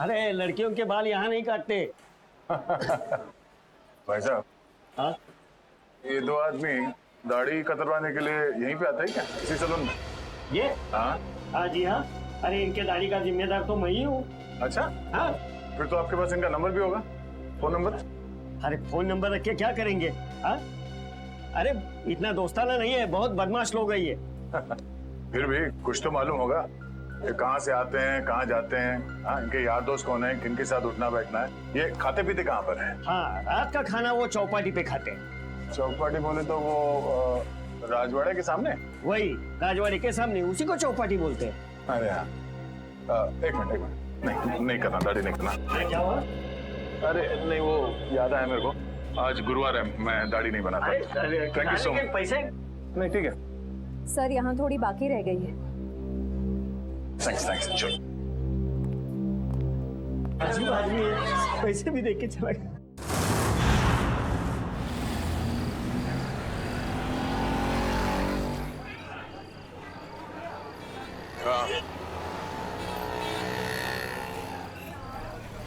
अरे लड़कियों के बाल यहाँ नहीं काटते। भाई साहब, हाँ ये दो आदमी दाढ़ी कतरवाने के लिए यहीं पे आता है क्या, इसी सैलून में? ये हाँ। हाँ जी हाँ। अरे इनके दाढ़ी का जिम्मेदार तो मैं ही हूँ। अच्छा, हाँ। फिर तो आपके पास इनका नंबर भी होगा, फोन नंबर? अरे फोन नंबर रख के क्या करेंगे? हाँ, अरे इतना दोस्ताना नहीं है, बहुत बदमाश लोग है ये। फिर भी कुछ तो मालूम होगा कि कहाँ से आते हैं, कहाँ जाते हैं। हाँ, इनके यार दोस्त कौन है, किनके साथ उठना बैठना है, ये खाते पीते कहाँ पर है? हाँ, रात का खाना वो चौपाटी पे खाते हैं। चौपाटी बोले तो वो राजवाड़े के सामने? वही राजवाड़ी के सामने, उसी को चौपाटी बोलते हैं। अरे हाँ, एक मिनट नहीं नहीं करना, दाढ़ी नहीं करना। अरे क्या हुआ? अरे नहीं, वो याद आया मेरे को, आज गुरुवार है, मैं दाढ़ी नहीं बनाता। Thank you so much. पैसे नहीं ठीक है, सर यहाँ थोड़ी बाकी रह गई है। Thanks thanks. चलो अजीब आदमी है, पैसे भी देके चला गया।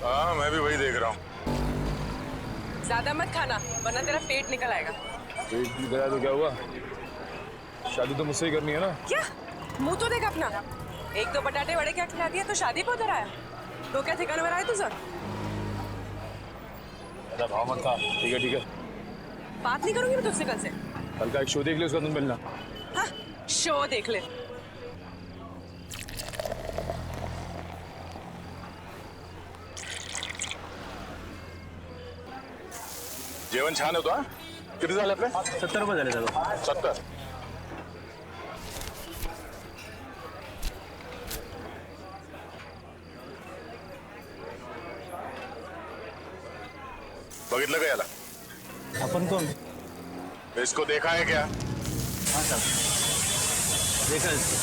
हाँ, मैं भी वही देख रहा हूँ। ज्यादा मत खाना वरना तेरा पेट निकल आएगा। पेट की गया तो क्या हुआ? शादी तो मुझसे ही करनी है ना। क्या मुंह तो देख अपना। एक दो बटाटे वड़े क्या खिला दिया तो शादी पे उधर आया। तो क्या ठिकाना में रहा है तुझे? ऐसा भाव मत खा। ठीक है ठीक है, बात नहीं करूंगी मैं तुझसे कल से। कल का एक शो देख ले, उसका तुम मिलना। हाँ, शो देख ले। जेवण छान होतो. किती झाले आपले? 70 रुपये झाले दादा. 70. बघितलं का याला? अपन कौन? इसको देखा है क्या? हाँ साहब, देखा इसको.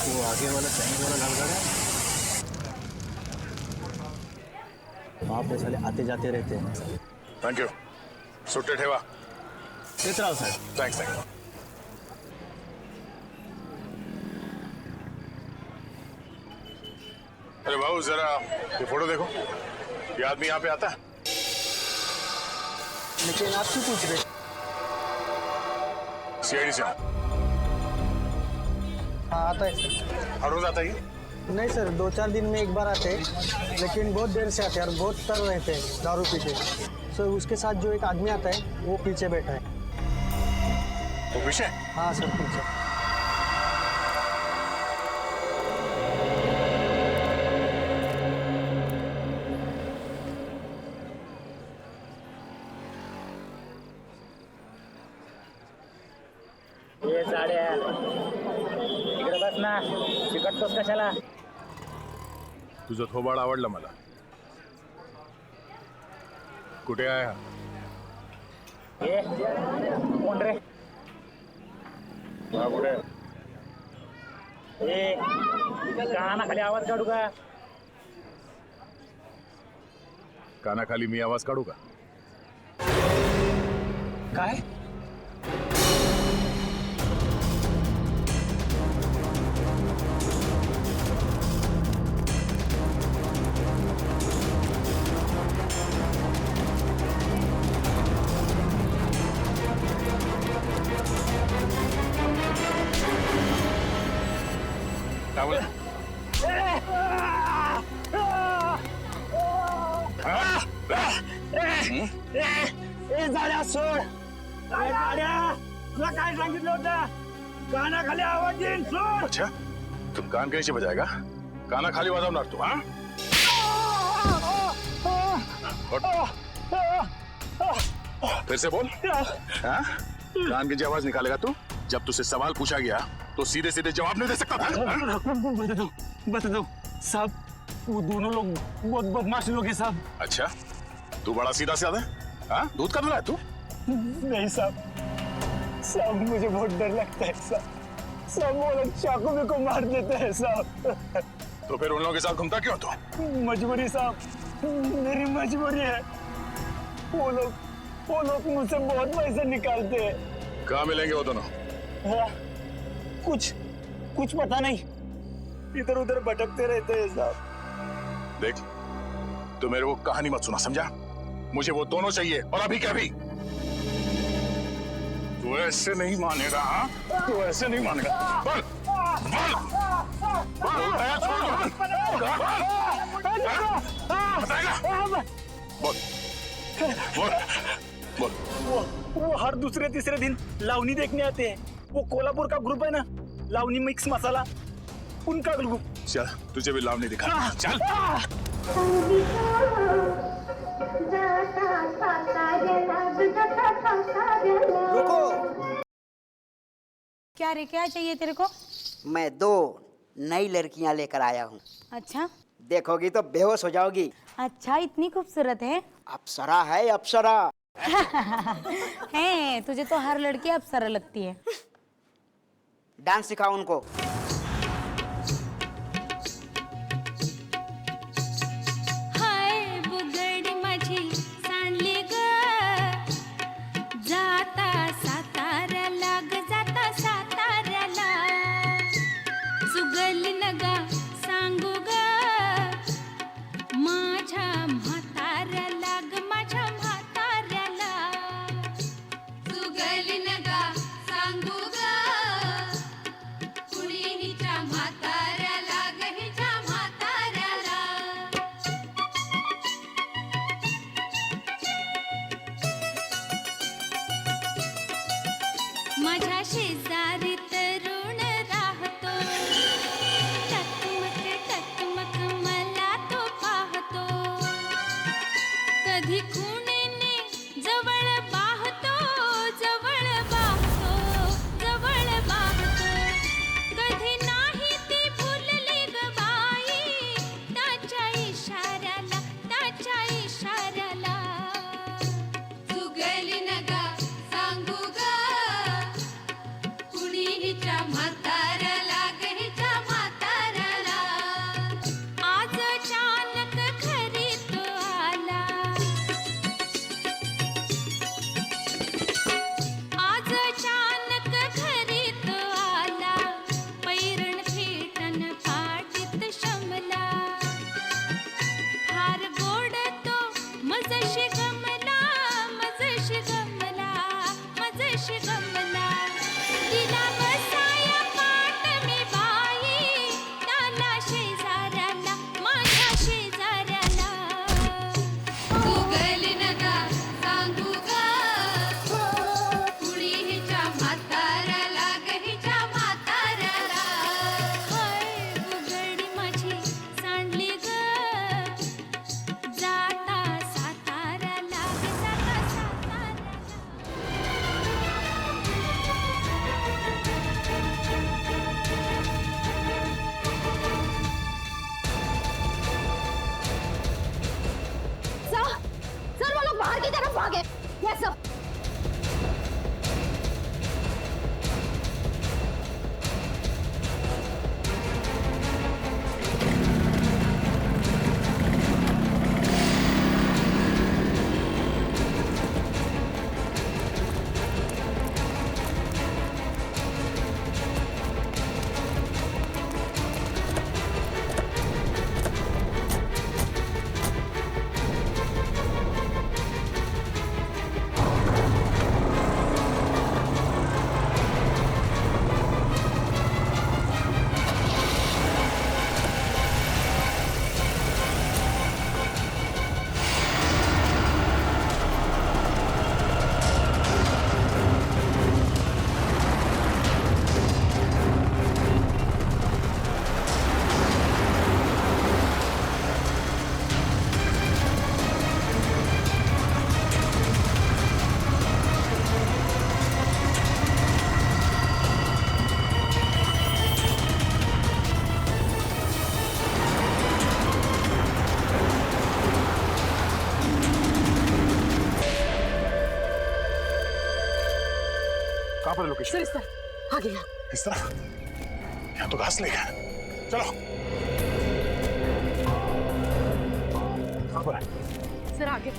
वो आगे वाला चाइनीज वाला लड़का है, वहाँ पे साले आते जाते रहते हैं. Thank you. सुट्टे ठेवा. देत राव साहेब. Thanks thanks. अरे भाऊ जरा ये फोटो देखो. ये आदमी यहाँ पे आता है? लेकिन आप क्यों पूछ रहे? सीआईडी से. हाँ आता है सर. हर रोज आता है ये? नहीं सर, 2-4 दिन में एक बार आते हैं, लेकिन बहुत देर से आते हैं और बहुत तर रहते हैं दारू पी के. सर उसके साथ जो एक आदमी आता है वो पीछे बैठा है. वो पीछे? हाँ सर पीछे. ये साड्या इकडे बस ना, चिकटतोस कशाला? तुझं थोबाड आवडलं मला. कुठे आहे हा? ये कोण रे? हा कुठे? ए कानाखाली आवाज काढू का? कानाखाली मी आवाज काढू का? काय? काय बोला? ए झाड्या सोड. ए झाड्या, तुला काय सांगितलं होतं? कानाखाली आवाज येईल, सोड. अच्छा, तू कान कैसे बजाएगा? काना खाली वाजवणार तू? हाँ? फिर से बोल. हाँ? कान की आवाज निकालेगा तू? जब तुझसे सवाल पूछा गया तो सीधे सीधे जवाब नहीं दे सकता था? बता दो साहब, वो दोनों लोग बहुत बदमाश लोग हैं साहब. अच्छा, तू बड़ा सीधा साधा है? हाँ? दूध का दूल्हा है तू? नहीं साहब, साहब मुझे बहुत डर लगता है साहब. सब वो लोग चाकू में को मार देते हैं साहब. तो फिर उन लोगों के साथ घूमता क्यों तू? मजबूरी साहब, मेरी मजबूरी है. वो लोग मुझसे बहुत पैसे निकालते हैं. कहाँ मिलेंगे वो दोनों? हाँ, कुछ पता नहीं, इधर उधर भटकते रहते हैं साहब. देख, तू मेरे को कहानी मत सुना, समझा? मुझे वो दोनों चाहिए, और अभी क्या भी। तू ऐसे नहीं मानेगा, हाँ? तू ऐसे नहीं मानेगा। बोल, बोल, बोल, मैं छोड़ दूँ। बताएगा? बोल, बोल, बोल। वो हर दूसरे तीसरे दिन लावनी देखने आते हैं। वो कोल्हापुर का ग्रुप है ना, लावनी मिक्स मसाला, उनका ग्रुप। चल, तुझे भी लावनी दिखा। चल। रुको। क्या रे, क्या चाहिए तेरे को? मैं 2 नई लड़कियां लेकर आया हूँ। अच्छा देखोगी तो बेहोश हो जाओगी। अच्छा, इतनी खूबसूरत है? अप्सरा है, अप्सरा। है, तुझे तो हर लड़की अप्सरा लगती है। डांस सिखाओ उनको। हाय बुगडी माझी सांडली ग, जाता साताऱ्याला ग, जाता साताऱ्याला, सुगली नगा सांगू ग, माझ्या म्हाताऱ्याला ग, माझ्या म्हाताऱ्याला, सुगली नगा सांगू ग, कुणी हिच्या म्हाताऱ्याला ग, हिच्या म्हाताऱ्याला. माझ्या शेजारी तरुण राहतो, टकमक मला तो पाहतो, कधी खुणेने जवळ बाहतो, जवळ बाहतो, जवळ बाहतो, कधी नाही ती भुलली ग बाई, त्याच्या इशाऱ्याला, त्याच्या इशाऱ्याला, सुगली नगा सांगू ग, कुणी हिच्या म्हाताऱ्याला ग, हिच्या म्हाताऱ्याला. आज अचानक घरी तो आला, आज अचानक घरी तो आला, पैरण फेटन पाटीत शमला, फार गोड तो मजशी गमला, मजशी गमला, मजशी गमला, तिला बसाया पाट मी बाई, त्याला शेजाऱ्याला, माझ्या शेजाऱ्याला, सुगली नगा सांगू ग, कुणी हिच्या म्हाताऱ्याला ग, हिच्या म्हाताऱ्याला. हाय बुगडी माझी सांडली ग, जाता साताऱ्याला ग, जाता साताऱ्याला. सर वो लोग बाहर की तरफ भागे। Yes sir. कहाँ पर लोकेशन? सर इस तरफ आगे यहाँ. इस तरफ? यहाँ तो घास लेगा। चलो। कहाँ पर है? सर आगे.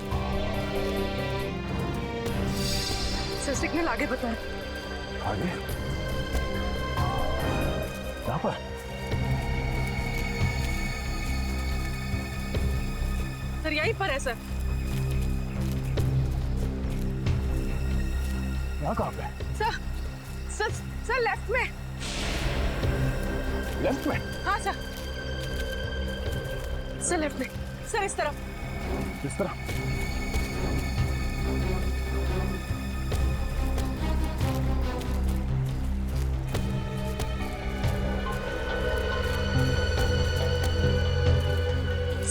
सर सिग्नल आगे बताएं. आगे? यहाँ पर? यहीं पर है सर। यहाँ कहाँ पे? सर सर सर लेफ्ट में। लेफ्ट में? हाँ सर, सर लेफ्ट में। सर इस तरफ। किस तरह?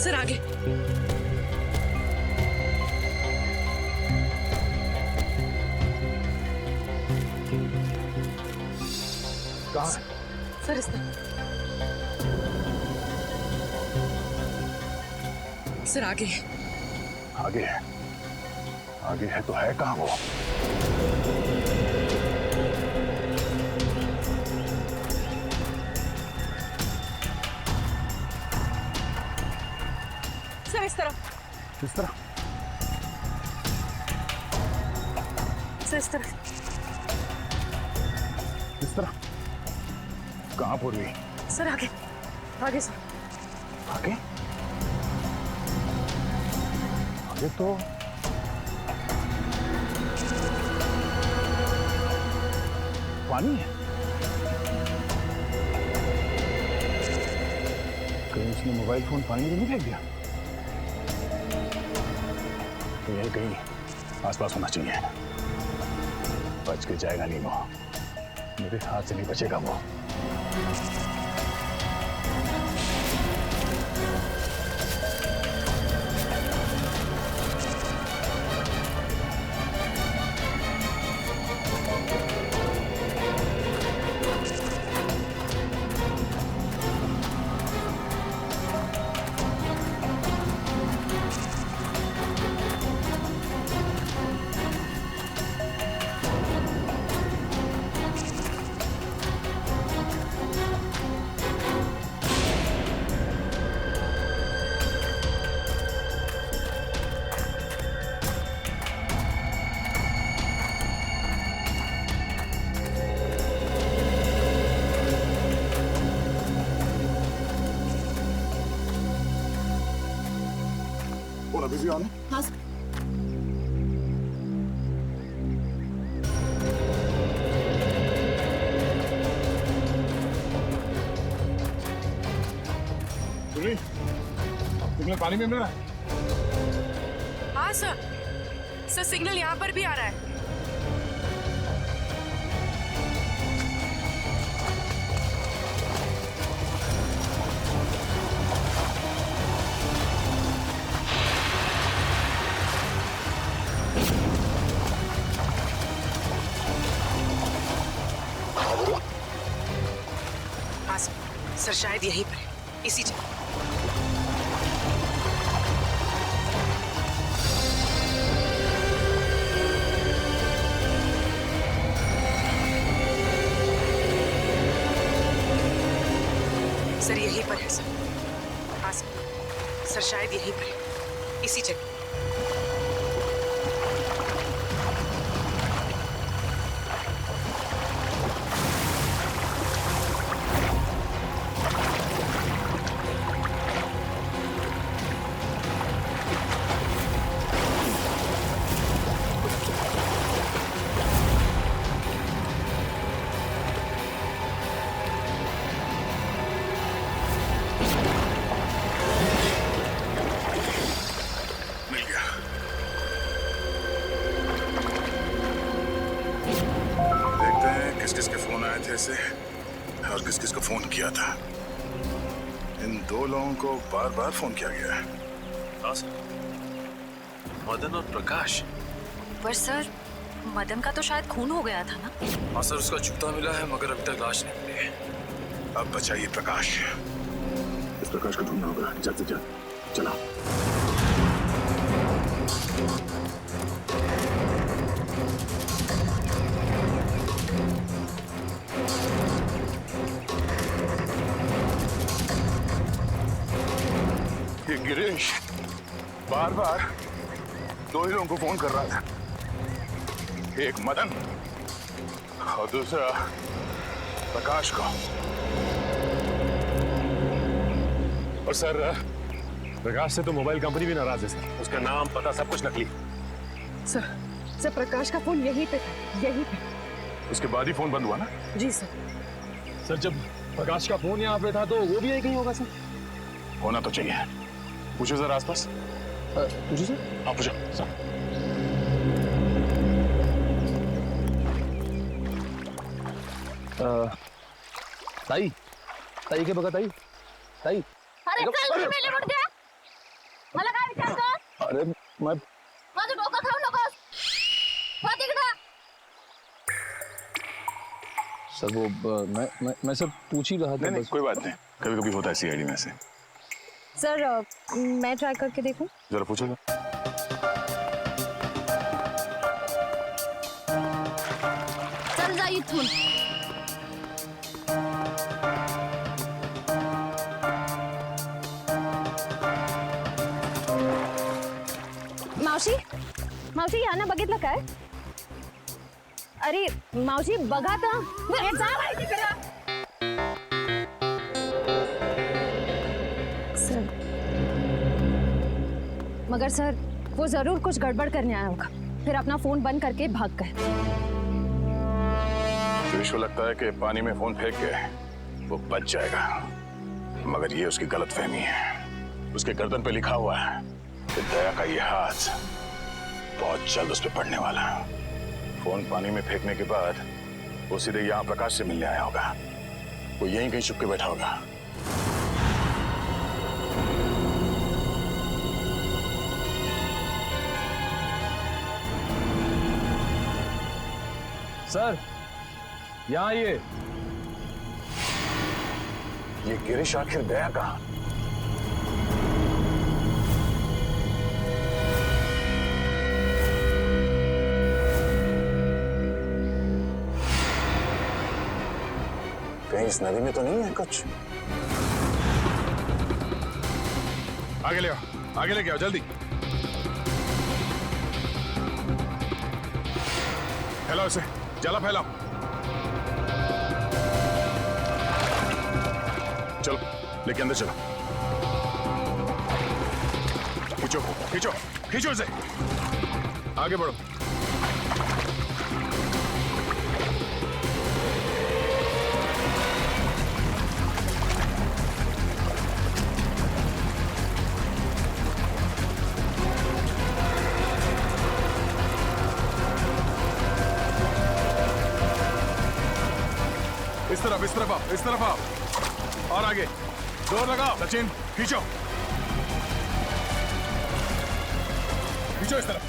सर आगे। कहाँ है? सर इस तरफ। सर आगे। आगे है। आगे है तो है कहाँ वो? सर इस तरफ। किस तरह? सर इस तरफ। किस तरह? कहाँ पूर्वी? सर आगे। आगे सर। आगे? आगे तो पानी है। कहीं उसने मोबाइल फोन पानी में नहीं फेंक दिया? तो यही कहीं आसपास होना चाहिए। बच के जाएगा नहीं वो, मेरे हाथ से नहीं बचेगा वो। फोन अभी भी ऑन है? हाँ सर। सुनी, सिग्नल पानी में मिल रहा है? हाँ सर। सर सिग्नल यहाँ पर भी आ रहा है। हाँ सर शायद यहीं पर है, इसी जगह। सर यहीं पर है सर। हाँ सर शायद यहीं पर है, इसी जगह। मिल गया। देखते हैं किस किस के फोन आए थे इसे और किस किस को फोन किया था। इन दो लोगों को बार बार फोन किया गया है। हाँ सर, मदन और प्रकाश। पर सर मदन का तो शायद खून हो गया था ना। हाँ सर, उसका जूता मिला है मगर अभी तक लाश नहीं मिली है। अब बचाइए प्रकाश। इस प्रकाश को ढूंढना होगा जल्द से जल्द। चलो। ये गिरीश बार बार दो ही लोगों को फोन कर रहा था, एक मदन और दूसरा प्रकाश को। और सर प्रकाश से तो मोबाइल कंपनी भी नाराज है सर। उसका नाम पता सब कुछ नकली। सर प्रकाश का फोन यहीं पे था, यहीं पे। उसके बाद ही फोन बंद हुआ ना? जी सर। सर जब प्रकाश का फोन यहाँ पे था तो वो भी यही कहीं होगा सर। होना तो चाहिए। पूछो जरा आसपास। पूछो सर। हाँ पूछो सर। ताई ताई के बघा ताई ताई। अरे चल रे मेले मुड गया मला काय विचारतो अरे मैं माझं डोकं खाऊ नकोस हो तिकडं सर वो मैं सब पूछ ही रहा था। नहीं कोई बात नहीं, कभी कभी होता है सीआईडी में से। सर मैं ट्राई करके देखूं? जरा पूछो ना। चल जा इथून मावशी मावशी यानं बघितलं काय? अरे मावशी बघा तर. ए, जा बाई तिकडं सर मगर सर वो जरूर कुछ गड़बड़ करने आया होगा, फिर अपना फोन बंद करके भाग गए। गिरीश को लगता है कि पानी में फोन फेंक के वो बच जाएगा, मगर ये उसकी गलतफहमी है। उसके गर्दन पे लिखा हुआ है कि दया का ये हाथ बहुत जल्द उस पर पड़ने वाला है। फोन पानी में फेंकने के बाद वो सीधे यहाँ प्रकाश से मिलने आया होगा। वो यहीं कहीं छुप के बैठा होगा। सर यहाँ ये गिरीश आखिर गया कहाँ? कहीं इस नदी में तो नहीं है कुछ? आगे ले आओ, आगे लेके आओ जल्दी। फैलाओ इसे, जाला फैलाओ। चलो लेके अंदर चलो। खींचो खींचो खींचो इसे, आगे बढ़ो। इस तरफ आओ, इस तरफ आओ और आगे जोर लगाओ। सचिन खींचो खींचो इस तरफ।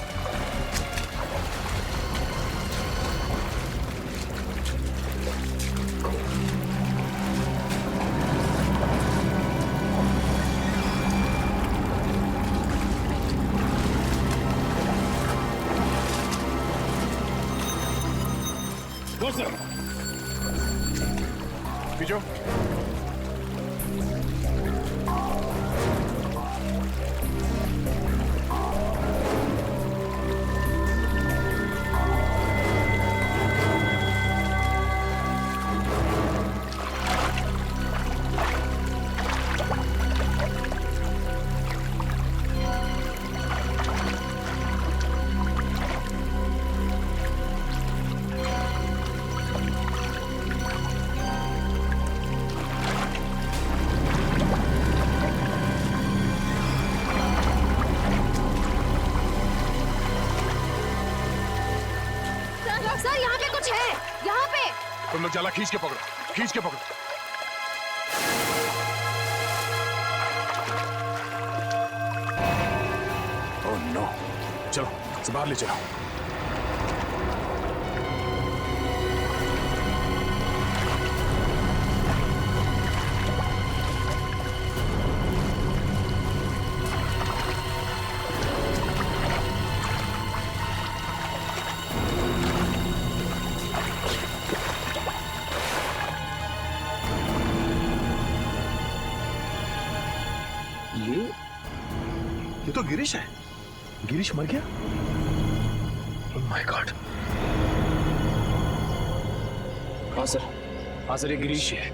खींचो। सर यहाँ पे कुछ है, यहाँ पे। तुम लोग जाला खींच के पकड़ो, खींच के पकड़ो। ओह नो, चलो इसे बाहर ले चलो। ये तो गिरीश है। गिरीश मर गया? Oh my God. हाँ सर ये गिरीश है।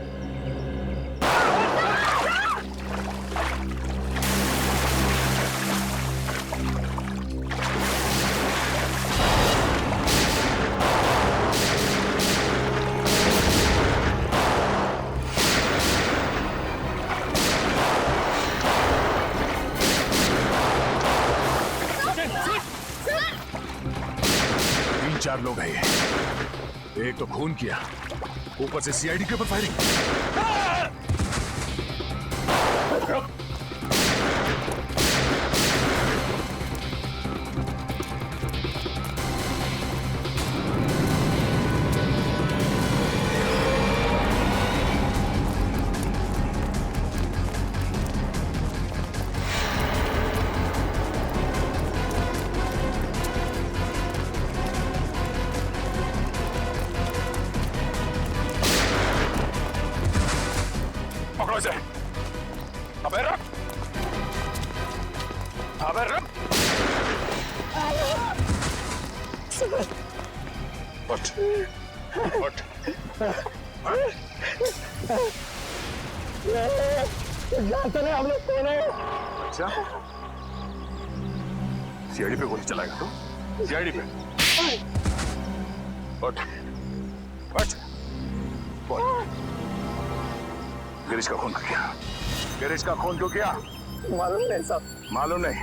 लोग हैं ये। एक तो खून किया, ऊपर से सीआईडी के ऊपर फायरिंग। पकड़ो इसे। अबे रुक, अबे रुक। उठ, उठ। जानते नहीं हम लोग कौन है? अच्छा, सीआईडी पे गोली चलाएगा तू? सीआईडी पे? उठ, उठ। बोल, गिरीश का खून क्यों किया? गिरीश का खून क्यों किया? मालूम नहीं साहब। मालूम नहीं?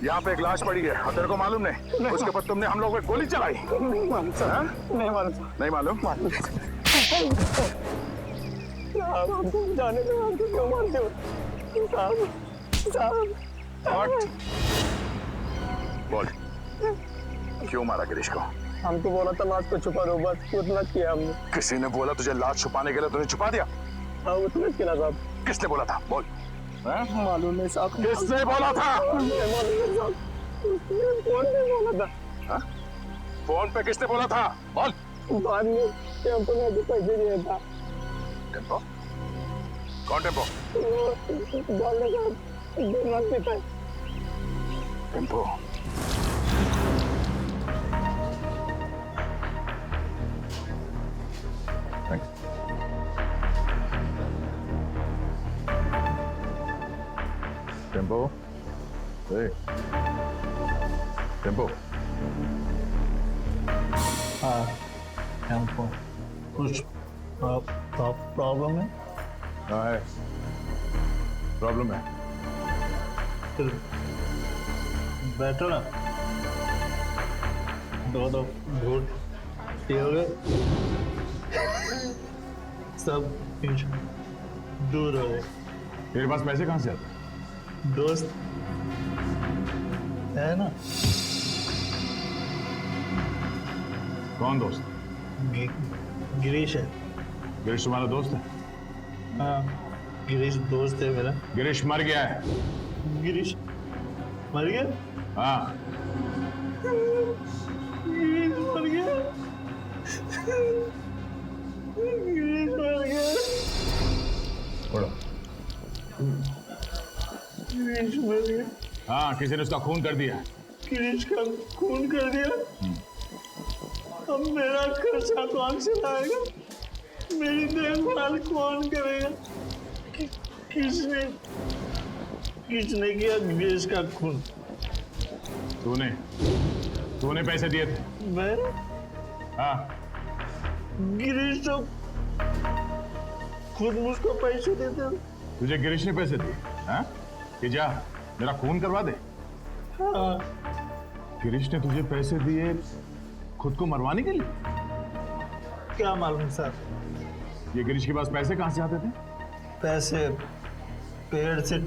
यहाँ पे एक लाश पड़ी है और तेरे को मालूम नहीं? उसके ऊपर तुमने हम लोगों पे गोली चलाई? नहीं मालूम साहब, नहीं मालूम साहब। नहीं मालूम? साहब हमको जाने दो, हमको क्यों मारते हो? साहब, साहब। हट। बोल, क्यों मारा गिरीश को? हमको बोला था लाश को छुपा दो, बस उतना किया हमने। किसी ने बोला तुझे लाश छुपाने के लिए, तूने छुपा दिया? हाँ उतना किया साहब। किसने बोला था? बोल। मालूम नहीं साहब। किसने बोला था? नहीं मालूम नहीं साहब। कौन ने बोला था? हाँ? फोन पे किसने बोला था? बोल। बाद में टेम्पो ने अभी पैसे दिया था। टेम्पो? कौन टेम्पो? बोल रहे साहब, 2 लाख देता है। टेम्पो? टेम्पो? ए, टेम्पो? हाँ, टेम्पो। कुछ प्रॉब्लम है? हाँ है, प्रॉब्लम है। फिर बैठो ना। 2 घूट पियोगे, सब टेंशन दूर हो गए। तेरे पास पैसे कहाँ से आते हैं? दोस्त है ना? कौन दोस्त? गिरीश है। गिरीश तुम्हारा दोस्त है? हाँ, गिरीश दोस्त है मेरा। गिरीश मर गया है। गिरीश मर गया? हाँ। गिरीश मर गया। गिरीश मर गया। छोड़ो। गिरीश मर गया। हाँ, किसी ने उसका खून कर दिया। गिरीश का खून कर दिया। अब मेरा खर्चा कौन चलाएगा? मेरी देखभाल कौन करेगा? किसने किया गिरीश का खून? तूने पैसे दिए थे? मैं? हाँ। गिरीश तो खुद मुझको पैसे देते। तुझे गिरीश ने पैसे दिए? हाँ? कि जा मेरा खून करवा दे। हाँ। गिरीश ने तुझे पैसे दिए खुद को मरवाने के लिए? क्या मालूम सर। ये गिरीश के पास पैसे कहाँ से आते थे? पैसे पेड़ से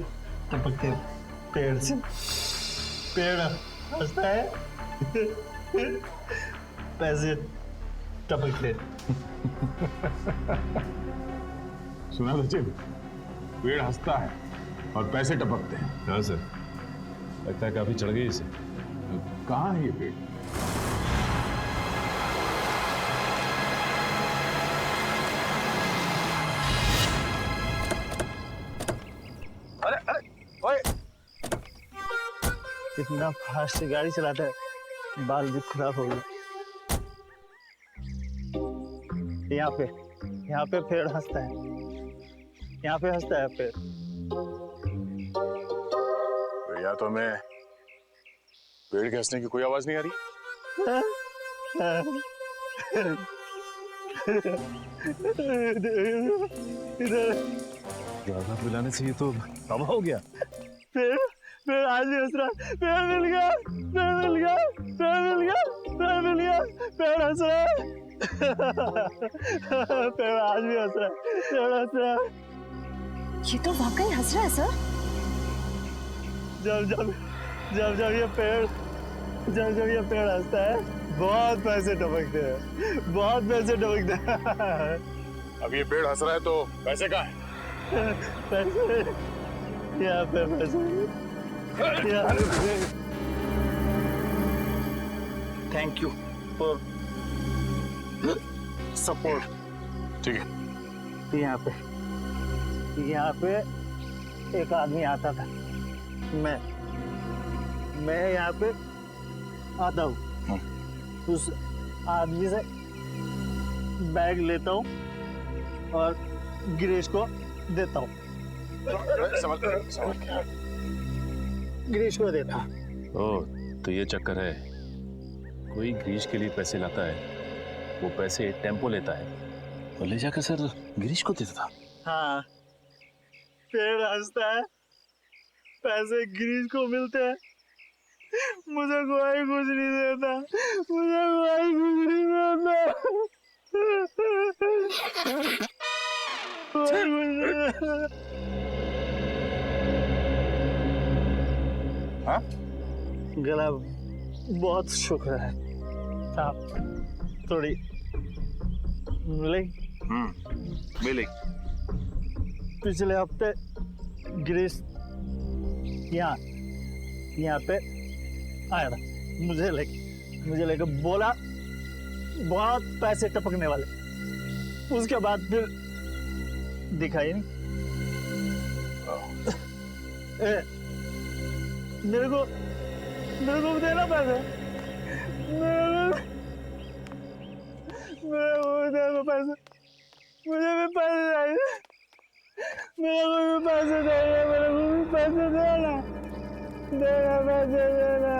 टपकते। पेड़ से पेड़ हंसता है पैसे टपकते। सुना था चिल, पेड़ हंसता है और पैसे टपकते हैं। हाँ सर, लगता है काफी चढ़ गई इसे। कहाँ है ये पेड़? अरे अरे ओए, इतना फास्ट गाड़ी चलाता है, बाल भी खराब हो गए। यहाँ पे पेड़ हंसता है। यहाँ पे हंसता है पेड़। या तो मैं पेड़ के हंसने की कोई आवाज नहीं आ रही। ज्यादा पिलाने से ये तो तबाह हो गया। पेड़ पेड़ आज भी हंस रहा है। पेड़ मिल गया, पेड़ मिल गया, पेड़ मिल गया, पेड़ मिल गया, पेड़ हंस रहा है। पेड़ आज भी हंस रहा है, पेड़ हंस रहा है। ये तो वाकई हंस रहा है सर। जब जब जब जब ये पेड़ हंसता है, बहुत पैसे टपकते हैं, बहुत पैसे टपकते हैं। अब ये पेड़ हंस रहा है तो पैसे कहाँ हैं? पैसे यहाँ पे, पैसे यहाँ पे। Thank you for support. ठीक है। यहाँ पे एक आदमी आता था। मैं यहाँ पे आता हूँ, उस आदमी से बैग लेता हूँ और गिरीश को देता हूँ। गिरीश को देता हूँ। ओह, तो ये चक्कर है। कोई गिरीश के लिए पैसे लाता है, वो पैसे टेम्पो लेता है और ले जाकर सर गिरीश को देता था। हाँ, पेड़ हंसता है, पैसे गिरीश को मिलते हैं। मुझे कोई कुछ नहीं देता, मुझे कोई कुछ नहीं देता, कोई कुछ नहीं देता। हाँ? गला बहुत शुक्र है। आप थोड़ी मिलेगी? मिलेगी। पिछले हफ्ते गिरीश यहाँ पे आया था, मुझे लेके बोला बहुत पैसे टपकने वाले। उसके बाद फिर दिखाई नहीं। मेरे को देना पैसे, मेरे को देना पैसे, मुझे भी पैसे चाहिए, मेरे को भी पैसे चाहिए, मेरे को भी पैसे देना, पैसे देना,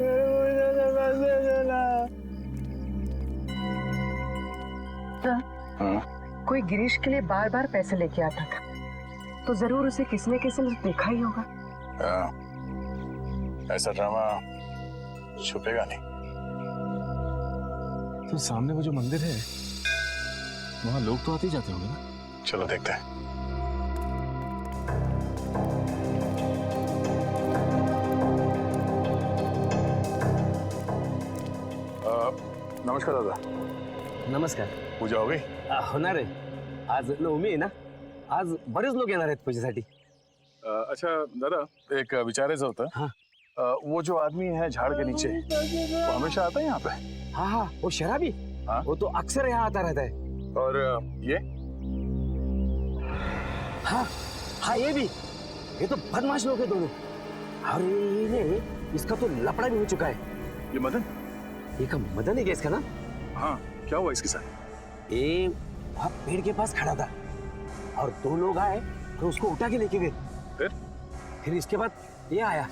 मेरे को पैसे देना। कोई गिरीश के लिए बार बार पैसे लेके आता था, तो जरूर उसे किसी न किसी ने देखा ही होगा। ऐसा ड्रामा छुपेगा नहीं। तो सामने वो जो मंदिर है, वहाँ लोग तो आते ही जाते होंगे ना? चलो देखते हैं। नमस्कार दादा। नमस्कार. पूजा हो गई? होणार आहे. आज नवमी आहे ना, आज बरेच लोक येणार आहेत पूजेसाठी. अच्छा दादा, एक विचारायचं होतं. हाँ. वो जो आदमी है झाड़ के नीचे, वो हमेशा आता है यहाँ पे? हाँ हाँ, वो शराबी. हाँ? वो तो अक्सर यहाँ आता रहता है. और ये? हाँ हाँ, ये तो बदमाश लोग हैं दोनों. और ये इसका तो लफड़ा भी हो चुका है. ये मदन? ये का मदन है क्या इसका नाम? हाँ, क्या हुआ इसके साथ? ये वहाँ पेड़ के पास खड़ा था और दो लोग आए तो उसको उठा के लेके गए. फिर इसके बाद ये आया.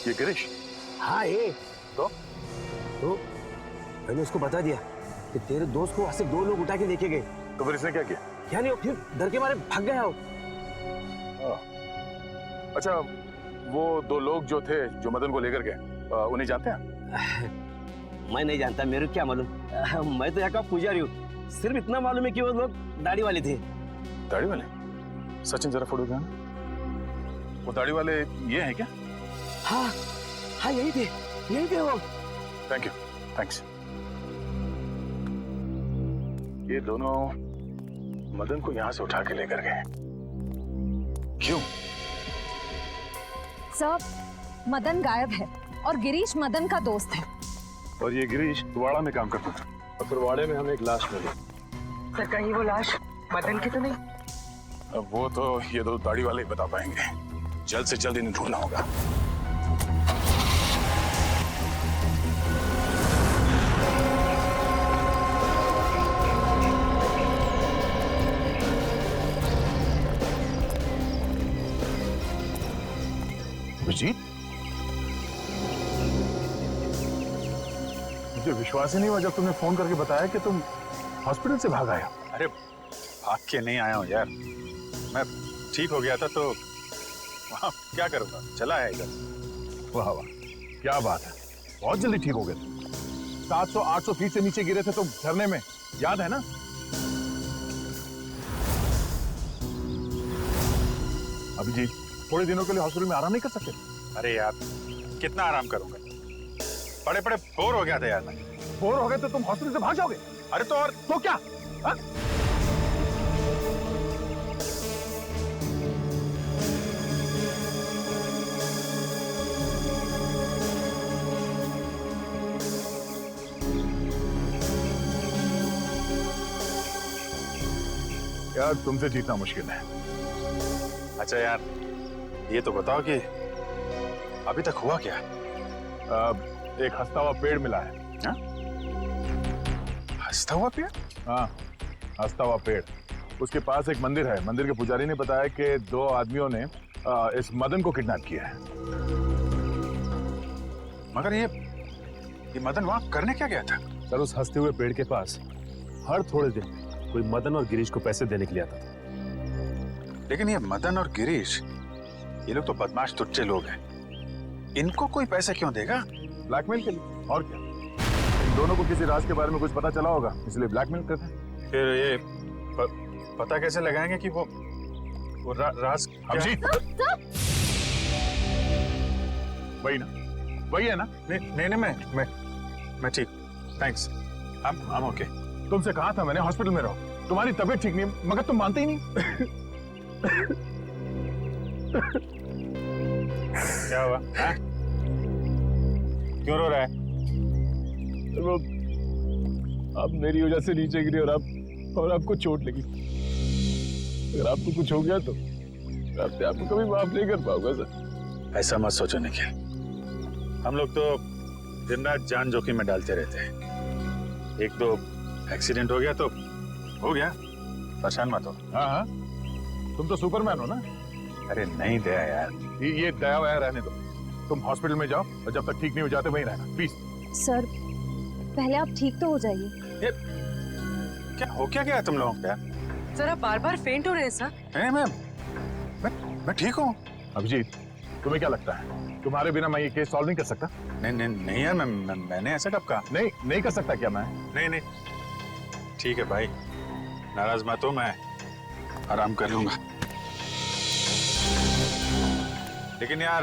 ये गिरीश? हाँ ये. तो मैंने उसको बता दिया कि तेरे दोस्त को ऐसे दो लोग उठा के लेके गए. तो फिर इसने क्या किया? क्या नहीं, फिर डर के मारे भाग गया हो. अच्छा, वो दो लोग जो थे जो मदन को लेकर गए, उन्हें जानते हैं? मैं नहीं जानता, मेरे को क्या मालूम. मैं तो यहाँ का पुजारी हूँ. सिर्फ इतना मालूम है कि वो लोग दाढ़ी वाले थे. दाढ़ी वाले? सचिन जरा फोटो देना. वो दाढ़ी वाले ये हैं क्या? हाँ हाँ, यही थे वो. Thank you, thanks. ये दोनों मदन को यहाँ से उठा के लेकर गए. क्यों? सर, मदन गायब है और गिरीश मदन का दोस्त है. और ये गिरीश वाड़ा में काम करता था. और फिर वाड़े में हमें एक लाश मिली. सर, कहीं वो लाश मदन की तो नहीं? अब वो तो ये दो दाढ़ी वाले ही बता पाएंगे. जल्द से जल्द इन्हें ढूंढना होगा. अभिजीत, मुझे विश्वास ही नहीं हुआ जब तुमने फोन करके बताया कि तुम हॉस्पिटल से भाग आए हो. अरे भाग के नहीं आया हूँ यार, मैं ठीक हो गया था तो वहाँ क्या करूँगा, चला है इधर। वाह वाह, क्या बात है, बहुत जल्दी ठीक हो गए। 700-800 फीट से नीचे गिरे थे तो झरने में, याद है ना? अभिजीत, थोड़े दिनों के लिए हॉस्पिटल में आराम नहीं कर सकते? अरे यार कितना आराम करूंगा, बड़े बड़े बोर हो गया था यार मैं। बोर हो गए तो तुम हॉस्पिटल से भाग जाओगे? अरे तो और तो क्या हा? यार तुमसे जीतना मुश्किल है। अच्छा यार ये तो बताओ कि अभी तक हुआ क्या? एक हंसता हुआ पेड़ मिला है। हाँ? हंसता हुआ पेड़? हाँ, हंसता हुआ पेड़। उसके पास एक मंदिर है। मंदिर के पुजारी ने बताया कि 2 आदमियों ने इस मदन को किडनैप किया है। मगर ये मदन वहां करने क्या गया था? सर, उस हंसते हुए पेड़ के पास हर थोड़े दिन कोई मदन और गिरीश को पैसे देने के लिए आता था। लेकिन ये मदन और गिरीश, ये लोग तो बदमाश तुच्चे लोग हैं, इनको कोई पैसे क्यों देगा? ब्लैकमेल के लिए, और क्या? इन दोनों को किसी राज के बारे में कुछ पता चला होगा, इसलिए ब्लैकमेल करते हैं। फिर ये पता कैसे लगाएंगे कि वो राज अभिजीत, वही ना, वही है ना? नहीं मैं ठीक, थैंक्स, I'm okay। तुमसे कहा था मैंने हॉस्पिटल में रहो, तुम्हारी तबीयत ठीक नहीं, मगर तुम मानते ही नहीं। क्या हुआ? क्यों रो रहा है? वो आप मेरी वजह से नीचे गिरे और आपको चोट लगी। अगर आपको कुछ हो गया तो मैं आपको कभी माफ नहीं कर पाऊंगा सर। ऐसा मत सोचो निखिल, हम लोग तो दिन रात जान जोखिम में डालते रहते हैं। एक दो एक्सीडेंट हो गया तो हो गया, परेशान मत हो। हाँ, तुम तो सुपरमैन हो ना? अरे नहीं दया यार, ये दया वया रहने दो। तुम हॉस्पिटल में जाओ और जब तक ठीक नहीं हो जाते वहीं रहना, प्लीज। सर, पहले आप ठीक तो हो जाइए। क्या हो क्या गया तुम लोगों को? जरा बार बार फेंट हो रहे हैं सर। नहीं मैं ठीक हूँ। अभिजीत, तुम्हें क्या लगता है तुम्हारे बिना मैं ये केस सॉल्व नहीं कर सकता? नहीं यार, मैंने ऐसा कब कहा? नहीं कर सकता क्या मैं? नहीं ठीक है भाई, नाराज मत हो, मैं आराम कर लूंगा। लेकिन यार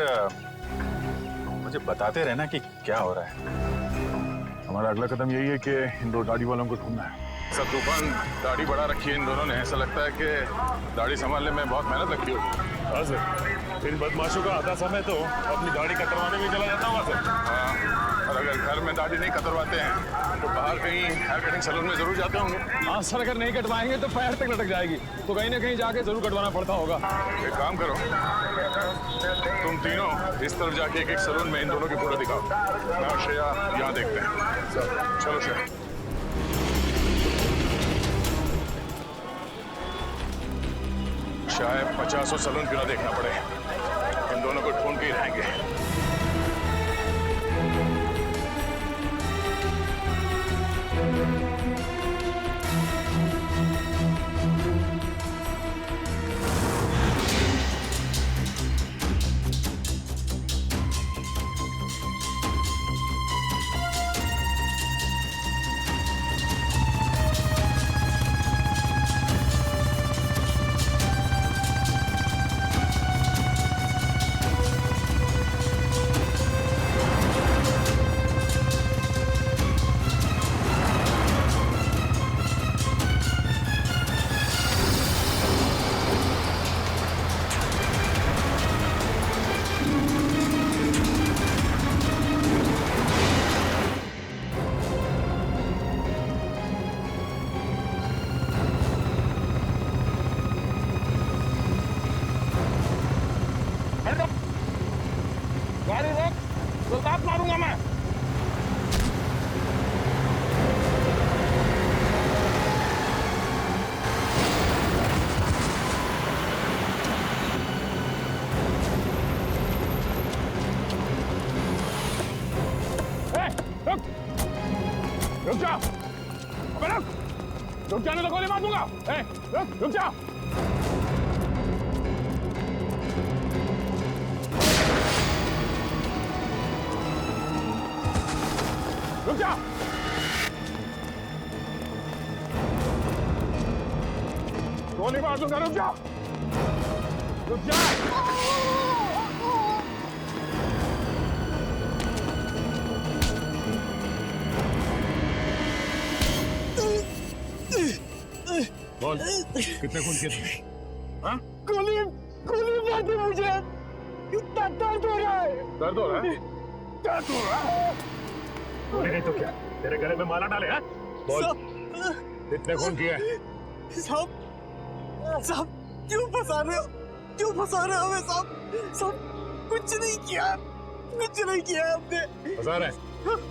मुझे बताते रहना कि क्या हो रहा है। हमारा अगला कदम यही है कि इन 2 दाढ़ी वालों को ढूंढना है। सब तूफान दाढ़ी बढ़ा रखी है इन दोनों ने, ऐसा लगता है कि दाढ़ी संभालने में बहुत मेहनत लगती होगी। हाँ सर, इन बदमाशों का आधा समय तो अपनी दाढ़ी कतरवाने में चला जाता होगा सर। हाँ, और अगर घर में दाढ़ी नहीं कतरवाते हैं तो बाहर कहीं हेयर कटिंग सैलून में जरूर जाते होंगे। हाँ सर, अगर नहीं कटवाएंगे तो पैर तक लटक जाएगी, तो कहीं ना कहीं जाके जरूर कटवाना पड़ता होगा। एक काम करो, तुम तीनों इस तरफ जाके एक सैलून में इन दोनों की फोटो दिखाओ। मैं और श्रेया यहाँ देखते हैं। चलो श्रेया। शायद 50 सैलून क्यों ना देखना पड़े, इन दोनों को ढूंढ के ही रहेंगे। रुक जा, अबे रुक, रुक जाने तो गोली मार दूंगा। रुक जा। जा। गोली मार दूंगा, रुक जा, रुक जा। बोल, कितने खून किए तुमने? हाँ? गोली मार दी मुझे, इतना दर्द हो रहा है। दर्द हो रहा है? दर्द हो रहा है? गोली नहीं तो क्या? तेरे गले में माला डाले हैं? बोल, कितने खून किए? साहब क्यों फंसा रहे हो? क्यों फंसा रहे हो हमें साहब? कुछ नहीं किया हमने। फंसा रहे हैं?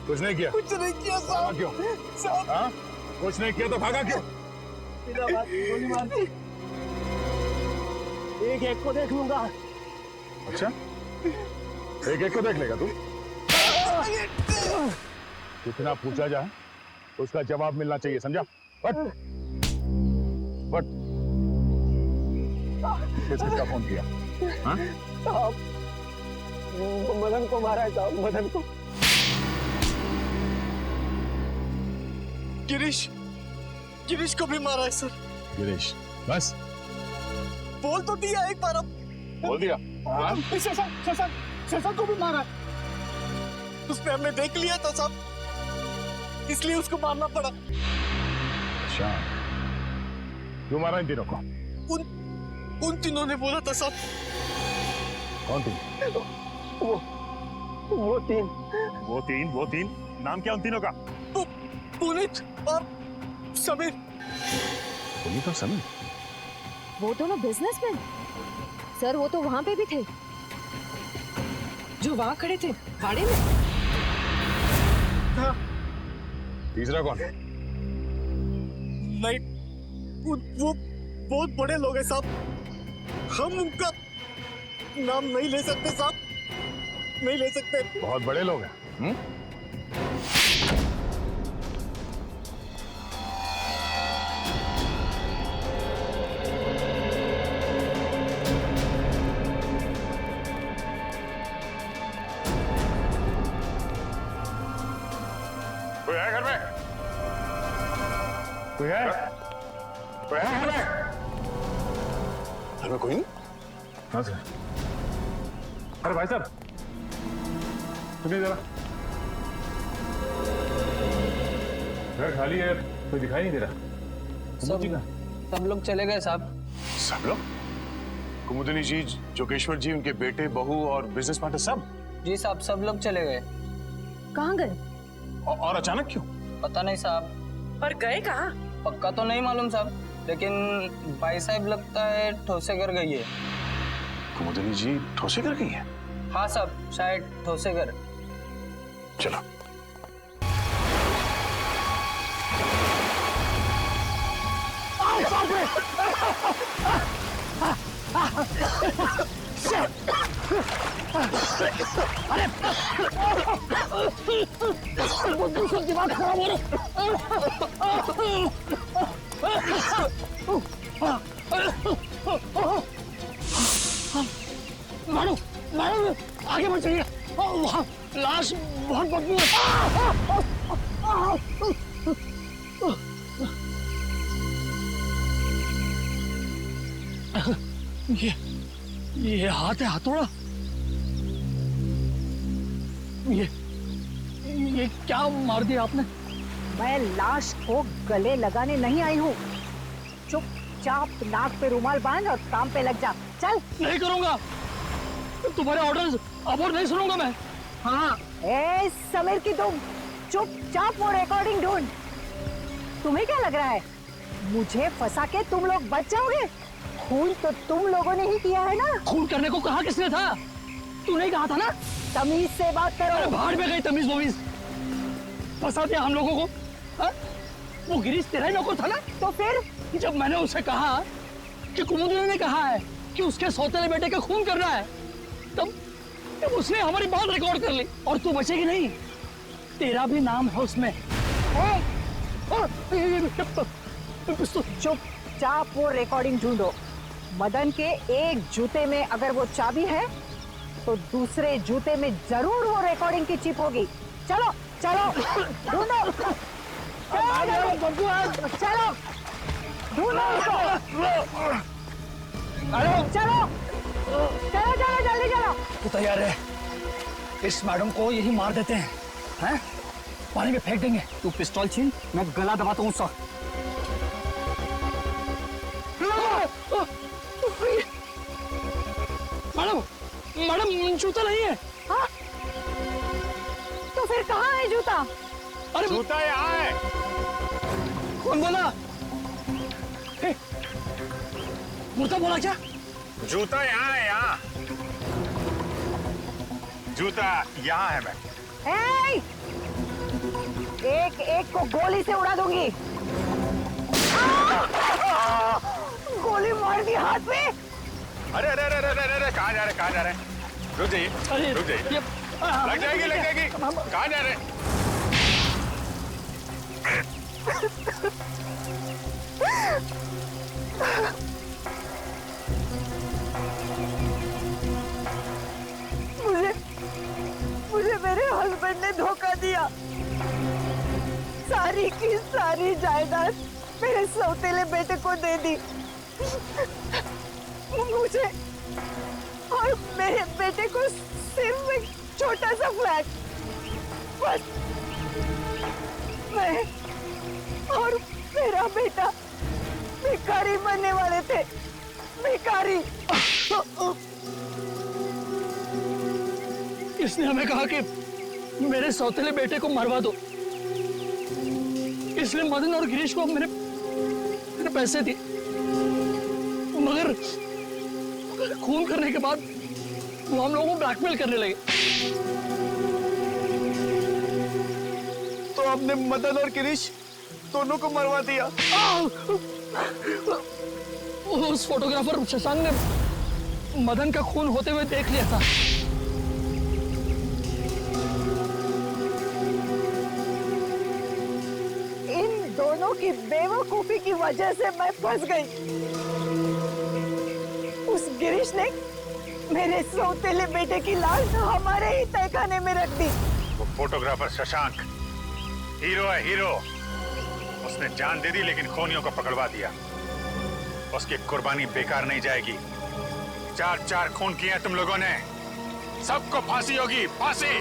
कुछ नहीं किया? कुछ नहीं किया साहब। क्यों? साहब हाँ? कुछ नहीं किया तो भागा क्यों? गोली मार दी। एक को देख लूंगा। अच्छा, एक को देख लेगा तू? कितना पूछा जाए उसका जवाब मिलना चाहिए, समझा? बट किसका फोन किया? हाँ? साहब मदन को मारा है साहब, मदन को। गिरीश को भी मारा है सर। गिरीश, बस बोल तो दिया एक बार अब। बोल दिया? हाँ? शशांक को भी मारा है। उसने हमने देख लिया था साहब, इसलिए उसको मारना पड़ा। अच्छा, क्यों मारा इन तीनों को? उन तीनों ने बोला था साहब। कौन तीन? वो तीन नाम क्या उन तीनों का? पुनीत और समीर। पुनीत और समीर? वो दोनों बिजनेसमैन सर, वो तो वहां पे भी थे जो वहां खड़े थे गाड़ी में। हाँ। तीसरा कौन? नहीं, वो बहुत बड़े लोग हैं साहब, हम उनका नाम नहीं ले सकते साहब, नहीं ले सकते। बहुत बड़े लोग हैं? कोई है घर में? कोई है घर में? घर में कोई नहीं? हाँ सर। अरे भाई साहब, सुनिए जरा, घर खाली है, कोई दिखाई नहीं दे रहा। सब लोग चले गए साहब। सब लोग? कुमुदिनी जी, जोगेश्वर जी, उनके बेटे, बहू और बिजनेस पार्टनर सब? जी साहब, सब लोग चले गए। कहाँ गए? और अचानक क्यों? पता नहीं साहब। पर गए कहाँ? पक्का तो नहीं मालूम साहब, लेकिन भाई साहब लगता है ठोसेगर गई है। कुमुदिनी जी ठोसेगर गई है? हाँ साहब, शायद ठोसेगर। चलो। दिमाग खराब हो मारो मारो, आगे बढ़ जाइए, वहाँ लाश बहुत बदबू है। ये हाथ है हथौड़ा। ये क्या मार दिया आपने? मैं लाश को गले लगाने नहीं आई हूँ। चुपचाप नाक पे रुमाल बांध और काम पे लग जा। चल। नहीं करूंगा, तुम्हारे ऑर्डर्स अब और नहीं सुनूंगा मैं। हाँ, ए समीर की तुम चुपचाप वो रिकॉर्डिंग ढूंढ। तुम्हें क्या लग रहा है मुझे फंसा के तुम लोग बच जाओगे? खून तो तुम लोगों ने ही किया है ना। खून करने को कहा किसने था? तूने कहा था ना। तमीज से बात करो। अरे भाड़ में गई तमीज वमीज, फंसा दिया हम लोगों को। हा? वो गिरीश तेरा ही नौकर था ना। तो फिर जब मैंने उसे कहा कि कुमुदिनी ने कहा है कि उसके सौतेले बेटे का खून करना है, तब उसने हमारी बात रिकॉर्ड कर ली। और तू बचेगी नहीं, तेरा भी नाम है उसमें। चुपचाप वो रिकॉर्डिंग ढूंढो। मदन के एक जूते में अगर वो चाबी है तो दूसरे जूते में जरूर वो रिकॉर्डिंग की चिप होगी। चलो। चलो ढूंढो, चलो ढूंढो उसको। चलो चलो चलो जल्दी चलो। तू तैयार है? इस मैडम को यही मार देते हैं, हैं? पानी में फेंक देंगे। तू पिस्तौल छीन, मैं गला दबाता हूँ उसका। मैडम मैडम जूता नहीं है। हाँ? तो फिर कहाँ है जूता? अरे जूता यहाँ है। कौन बोला? मुर्दा बोला क्या? जूता यहाँ है, यहाँ। जूता यहाँ है मैम। एक एक को गोली से उड़ा दूंगी। गोली मार दी हाथ में। अरे अरे अरे अरे अरे कहाँ जा रहे, कहाँ जा रहे? रुक जाइए, रुक जाइए। लग जाएगी, लग जाएगी। कहाँ जा रहे? मुझे मेरे हस्बैंड ने धोखा दिया। सारी की सारी जायदाद मेरे सौतेले बेटे को दे दी। मुझे और मेरे बेटे को सिर्फ एक छोटा सा फ्लैट, बस। मैं और मेरा बेटा भिखारी बनने वाले थे, भिखारी। इसने हमें कहा कि मेरे सौतेले बेटे को मरवा दो। इसलिए मदन और गिरीश को मेरे पैसे दिए, मगर खून करने के बाद वो हम लोगों को ब्लैकमेल करने लगे। तो आपने मदन और गिरीश दोनों को मरवा दिया? उस फोटोग्राफर शशांक ने मदन का खून होते हुए देख लिया था। इन दोनों की बेवकूफी की वजह से मैं फंस गई। उस गिरीश ने मेरे सौतेले बेटे की लाश हमारे ही तहखाने में रख दी। वो फोटोग्राफर शशांक हीरो है, हीरो। उसने जान दे दी लेकिन खूनियों को पकड़वा दिया। उसकी कुर्बानी बेकार नहीं जाएगी। 4-4 खून किए तुम लोगों ने, सबको फांसी होगी, फांसी।